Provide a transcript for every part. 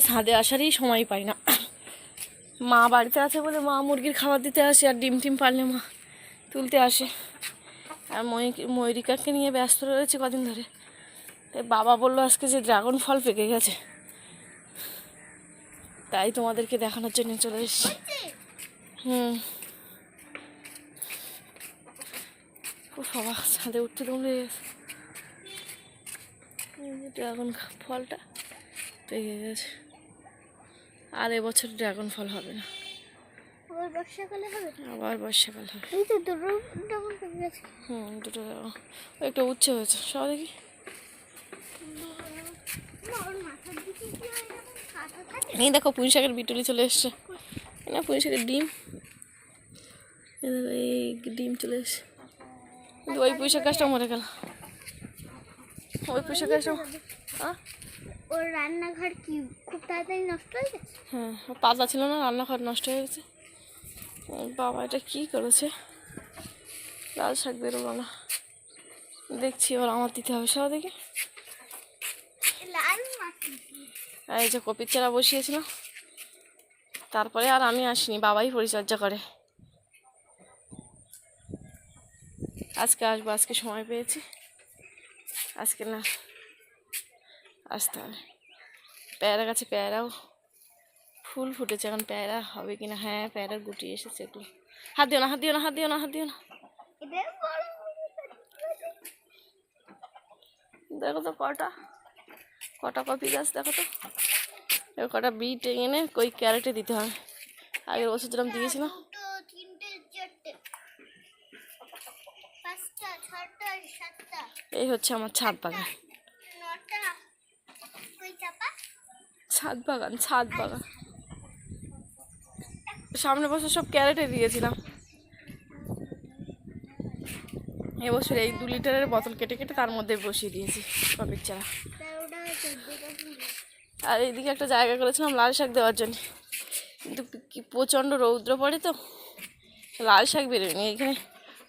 ছাদে আসারই সময় পাই না। মা বাড়িতে আছে বলে মা মুরগির খাবার দিতে আসে, আর ডিম টিম পারলে মা তুলতে আসে। আর ময়ূরিকাকে নিয়ে ব্যস্ত রয়েছে কদিন ধরে। তাই বাবা বললো আজকে যে ড্রাগন ফল পেকে গেছে, তাই তোমাদেরকে দেখানোর জন্য চলে এসেছি। বাবা ছাদে উঠতে দমে গেছে। ড্রাগন ফলটা পেকে গেছে, আর এবছর ড্রাগন ফল হবে না, আবার বর্ষাকালে হবে। আবার বর্ষাকাল হবে। এই তো দুটো ড্রাগন পেকে গেছে। দুটো একটা উচ্ছে হয়েছে, সব দেখি। এই দেখো পুঁই শাকের বিটুলি চলে এসছে, না পুঁই শাকের ডিম, এই ডিম চলে এসছে। কিন্তু ওই পুঁই শাক গাছটা মরে গেল, ওই পুঁই শাক গাছটা। ওর রান্নাঘর কি খুব তাড়াতাড়ি নষ্ট হয়ে গেছে? হ্যাঁ, পাতা ছিল না, রান্নাঘর নষ্ট হয়ে গেছে। বাবা এটা কী করেছে, লাল শাক বেরোলো না, দেখছি এবার আমার দিতে হবে সব দেখে। এই যে কপির চারা বসিয়েছিলাম, তারপরে আর আমি আসিনি, বাবাই পরিচর্যা করে। আজকে আসবো, আজকে সময় পেয়েছি, আজকে না আসতে হবে। পেয়ারা গাছে পেয়ারাও ফুল ফুটেছে, এখন পেয়ারা হবে কিনা। হ্যাঁ, পেয়ারার গুটি এসেছে এগুলো। হাত দিও না, হাত দিও না, হাত দিও না, হাত দিও না। দেখো তো কটা কটা কপি গাছ, দেখো তো। এবার কটা বিট এনে ওই ক্যারেটে দিতে হবে। আগের বছর যেরকম দিয়েছিলাম। এই হচ্ছে আমার ছাদ বাগান, ছাদ বাগান, ছাদ বাগান। সামনে বছর সব ক্যারেটে দিয়েছিলাম, এবছর এই 2 লিটারের বোতল কেটে কেটে তার মধ্যে বসিয়ে দিয়েছি কপির চারা। আর এইদিকে একটা জায়গা করেছিলাম লাল শাক দেওয়ার জন্য, কিন্তু কি প্রচণ্ড রৌদ্র পড়ে তো লাল শাক বেরোয়নি। এইখানে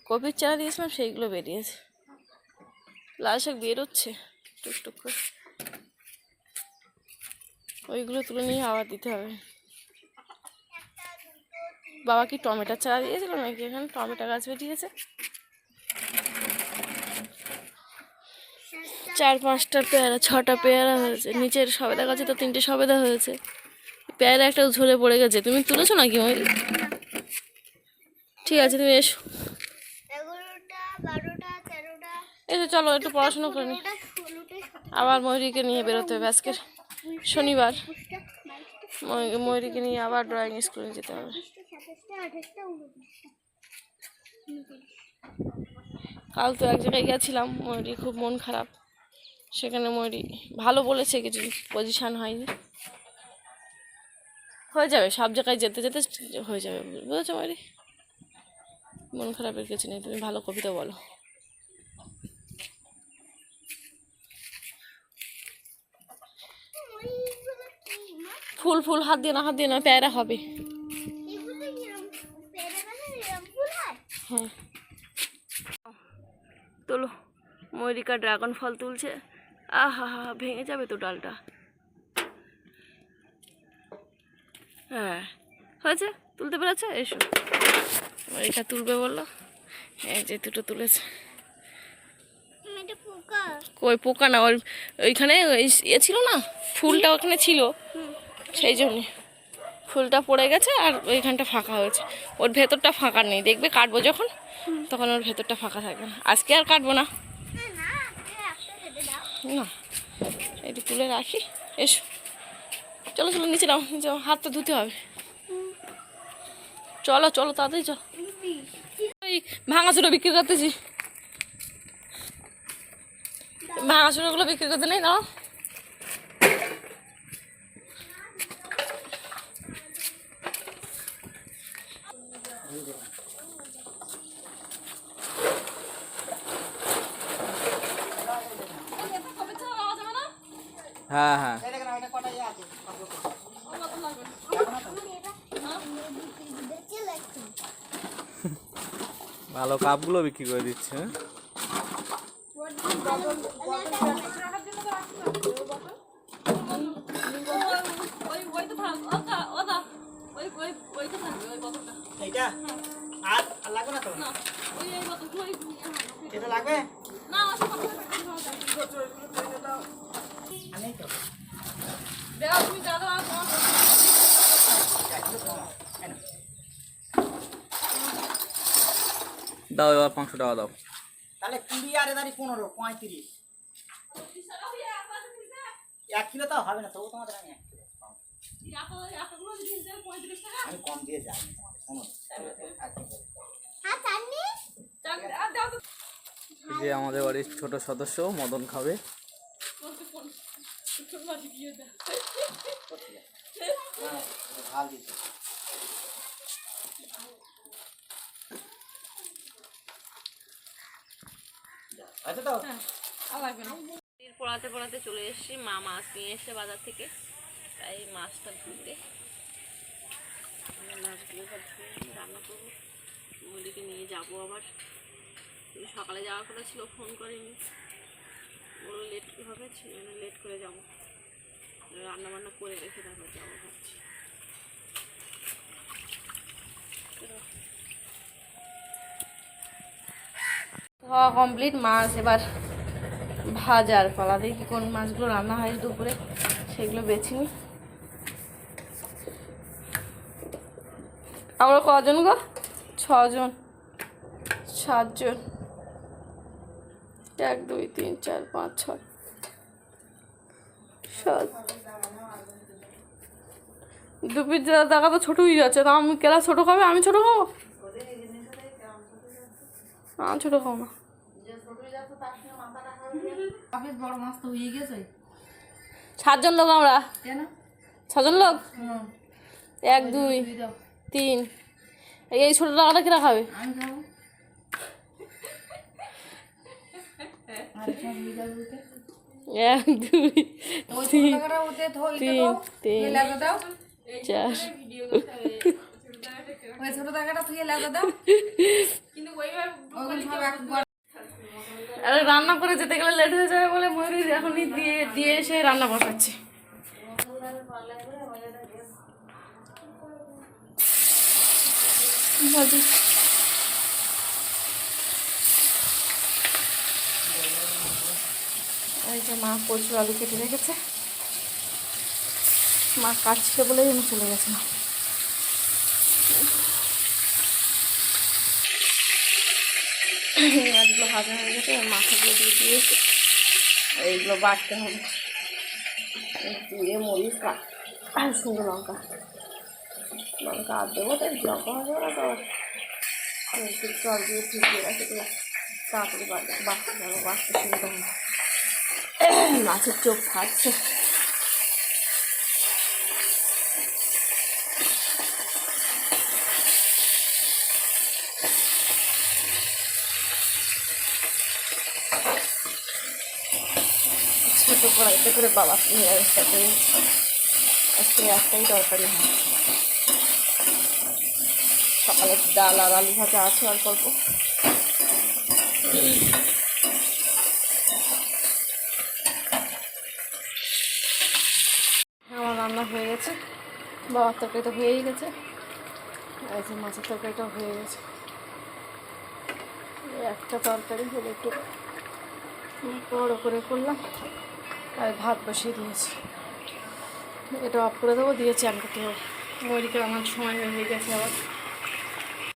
কপির চারা দিয়েছিলাম, সেইগুলো বেরিয়েছে। লাল শাক বেরোচ্ছে টুকটুক করে, ওইগুলো তুলে নিয়ে আবার দিতে হবে। বাবা কি টমেটোর চারা দিয়েছিল নাকি? এখানে টমেটো গাছ বেরিয়েছে, 4-5টা পেয়ারা, 6টা পেয়ারা হয়েছে। নিচের সবেদা গাছে তো 3টে সবেদা হয়েছে, পেয়ারা একটা ঝরে পড়ে গেছে। তুমি তুলেছো নাকি ময়ূরী? ঠিক আছে, তুমি এসো, এসো, চলো একটু পড়াশোনা করে নি। আবার ময়ূরীকে নিয়ে বেরোতে হবে, আজকে শনিবার, ময়ূরীকে নিয়ে আবার ড্রয়িং স্কুলে যেতে হবে। কাল তো এক জায়গায় গেছিলাম, ময়ূরী খুব মন খারাপ, সেখানে ময়ূরী ভালো বলেছে, কিছু পজিশান হয়নি। হয়ে যাবে, সব জায়গায় যেতে যেতে হয়ে যাবে, বুঝেছো ময়ূরী? মন খারাপের কিছু নেই, তুমি ভালো কবিতা বলো। ফুল ফুল, হাত দিয়ে না, হাত দিয়ে না, পেয়ারা হবে। হ্যাঁ, তোলো। ময়ূরিকা ড্রাগন ফল তুলছে। আহা হা, ভেঙে যাবে তো ডালটা। হ্যাঁ, হয়েছে, তুলতে পেরেছে। এসো, ময়ূরিকা তুলবে বললো, এই যে দুটো তুলেছে। কই পোকা না, ওইখানে ইয়ে ছিল না, ফুলটা ওখানে ছিল, সেই জন্যে ফুলটা পড়ে গেছে, আর ওইখানটা ফাঁকা হয়েছে। ওর ভেতরটা ফাঁকা নেই, দেখবে কাটবো যখন, তখন ওর ভেতরটা ফাঁকা থাকবে না। আজকে আর কাটবো না, না এটি তুলে রাখি। এসো, চলো চলো, নিচে নাও, নিচে হাতটা ধুতে হবে। চলো চলো, তাড়াতাড়ি চলো। এই ভাঙাচুরা বিক্রি করতেছি, ভাঙাচুরাগুলো বিক্রি করতে নেই, দাও। হ্যাঁ হ্যাঁ, ভালো কাপগুলো বিক্রি করে দিচ্ছে। দাও এবার 500 টাকা দাও। তাহলে 20 আর এদারি 15, 35। 1 কিলো তো হবে না, তবু তোমাদের আমি 1 কিলো পাবো। আমি কম দিয়ে যাই না তোমাদের, শোনো। হ্যাঁ চাটনি এই যে আমাদের বাড়ির ছোট সদস্য মদন খাবে। ঝাল দিচ্ছি। আচ্ছা তো পড়াতে পড়াতে চলে এসেছি, মা মাছ নিয়ে এসে বাজার থেকে, তাই মাছটা ধুতে মাছগুলো সব ধুয়ে রান্না করবো। ওদিকে নিয়ে যাবো আবার, সকালে যাওয়ার কথা ছিল, ফোন করিনি, ওগুলো লেট হবে, লেট করে যাবো, রান্না বান্না করে রেখে তারপর যাবো ভাবছি। খাওয়া কমপ্লিট, মাছ এবার ভাজার পালা। দেখি কোন মাছগুলো রান্না হয় দুপুরে, সেগুলো বেছে নিই। আমরা কজন গো? 6 জন, 7 জন, 1 2 3 4 5 6 7। দুপির টাকা তো ছোট হয়ে যাচ্ছে, তা আমি কেলা ছোট খাবে, আমি ছোট খাবো? আমি ছোট খাবো না। বড় মাছ তো হয়ে গেছে। 7 জন লোক আমরা। কেন? 6 জন লোক। 1 2 3। এই ছোট টাকাটা কিরা খাবে? আমি খাবো। আর সব হয়ে যাবে ওতে। 1 2 ওই ছোট টাকাটা ওতে ধইতে দাও। 3 লাগা দাও। 4। ওই ছোট টাকাটা তুই লাগা দাও। কিন্তু ওইভাবে ওগুলো সব একবার আরে রান্না করে যেতে গেলে লেট হয়ে যাবে বলে ময়ূরী এখনই দিয়ে দিয়ে এসে রান্না বসাচ্ছি। এই যে মা কচু আলু কেটে রেখেছে, মা কাটছিল বলেই আমি চলে গেছিলাম। মাছগুলো ভাজা হয়ে গেছে, মাথাগুলো দিয়ে দিয়েছি, এইগুলো বাটতে হবে, দিয়ে মরিচ আর শুকনো লঙ্কা আর দেবো, তাই লঙ্কা হবে না তো একটু জল দিয়ে ঠিকিয়ে রাখি, তাড়াতাড়ি বাড়তে যাবো, বাড়তে সুবিধা হবে। মাছের চোখ ফাটছে। ছোটো কড়াইতে করে বাবা নিরামিষটা করে আজকে একটাই তরকারি হয়। সকালে ডাল আর আলু ভাজা আছে অল্প অল্প। আমার রান্না হয়ে গেছে, বাবার তরকারিটা হয়েই গেছে, এই যে মাছের তরকারিটাও হয়ে গেছে। একটা তরকারি হলে একটু বড় করে করলাম, আর ভাত বসিয়ে দিয়েছি, এটা অফ করে দেবো, দিয়ে চান করতে হবে। মরিকে রান্নার সময় হয়ে গেছে আবার।